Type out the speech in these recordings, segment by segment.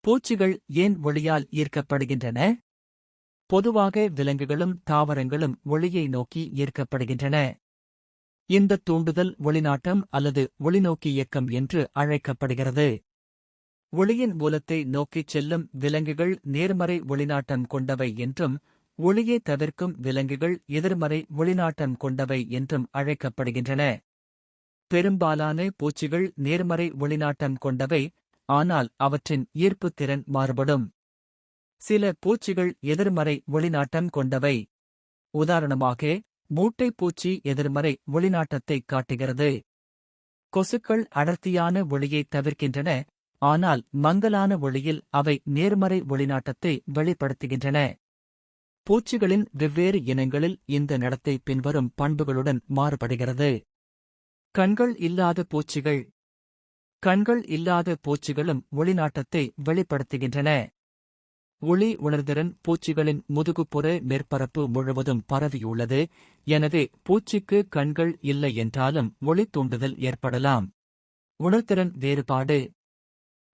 பூச்சிகள் ஏன் ஒளியால் ஈர்க்கப்படுகின்றன? பொதுவாக விலங்குகளும் தாவரங்களும் ஒளியை நோக்கி ஈர்க்கப்படுகின்றன. இந்த தூண்டுதல் ஒளிநாட்டம் அல்லது ஒளிநோக்கி இயக்கம் என்று அழைக்கப்படுகிறது. ஒளியின் மூலத்தை நோக்கிச் செல்லும் விலங்குகள் நேர்மறை ஒளிநாட்டம் கொண்டவை என்றும், ஒளியை தவிர்க்கும் விலங்குகள் எதிர்மறை ஒளிநாட்டம் கொண்டவை என்றும் அழைக்கப்படுகின்றன. பெரும்பாலான பூச்சிகள் நேர்மறை ஒளிநாட்டம் கொண்டவை, ஆனால் அவற்றின் ஈர்ப்புத் திறன் மாறுபடும். சில பூச்சிகள் எதிர்மறை ஒளிநாட்டம் கொண்டவை. உதாரணமாக, மூட்டைப்பூச்சி எதிர்மறை ஒளிநாட்டத்தைக் காட்டுகிறது. கொசுக்கள் அடர்த்தியான ஒளியை தவிர்க்கின்றன, ஆனால் மங்கலான ஒளியில் அவை நேர்மறை ஒளிநாட்டத்தை வெளிப்படுத்துகின்றன. பூச்சிகளின் வெவ்வேறு இனங்களில் இந்த நடத்தை பின்வரும் பண்புகளுடன் மாறுபடுகிறது. கண்கள் இல்லாத பூச்சிகள். கண்கள் இல்லாத பூச்சிகளும் ஒளிநாட்டத்தை வெளிப்படுத்துகின்றன. ஒளி உணர்திறன் பூச்சிகளின் முதுகுப்புற மேற்பரப்பு முழுவதும் பரவியுள்ளது, எனவே பூச்சிக்கு கண்கள் இல்லை என்றாலும் ஒளி தூண்டுதல் ஏற்படலாம். உணர்திறன் வேறுபாடு.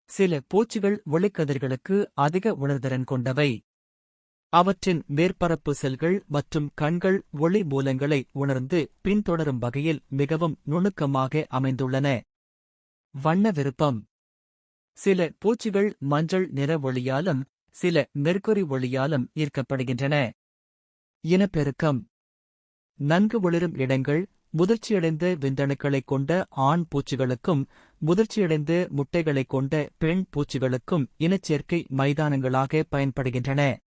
சில பூச்சிகள் ஒளிக்கதிர்களுக்கு அதிக உணர்திறன் கொண்டவை. அவற்றின் மேற்பரப்பு செல்கள் மற்றும் கண்கள் ஒளி மூலங்களை உணர்ந்து பின்தொடரும் வகையில் மிகவும் நுணுக்கமாக அமைந்துள்ளன. வண்ண விருப்பம். சில பூச்சிகள் மஞ்சள் நிற ஒளியாலும் சில மெர்க்குரி ஒளியாலும் ஈர்க்கப்படுகின்றன. இனப்பெருக்கம். நன்கு ஒளிரும் இடங்கள் முதிர்ச்சியடைந்த விந்தணுக்களைக் கொண்ட ஆண் பூச்சிகளுக்கும் முதிர்ச்சியடைந்த முட்டைகளைக் கொண்ட பெண் பூச்சிகளுக்கும் இனச்சேர்க்கை மைதானங்களாக பயன்படுகின்றன.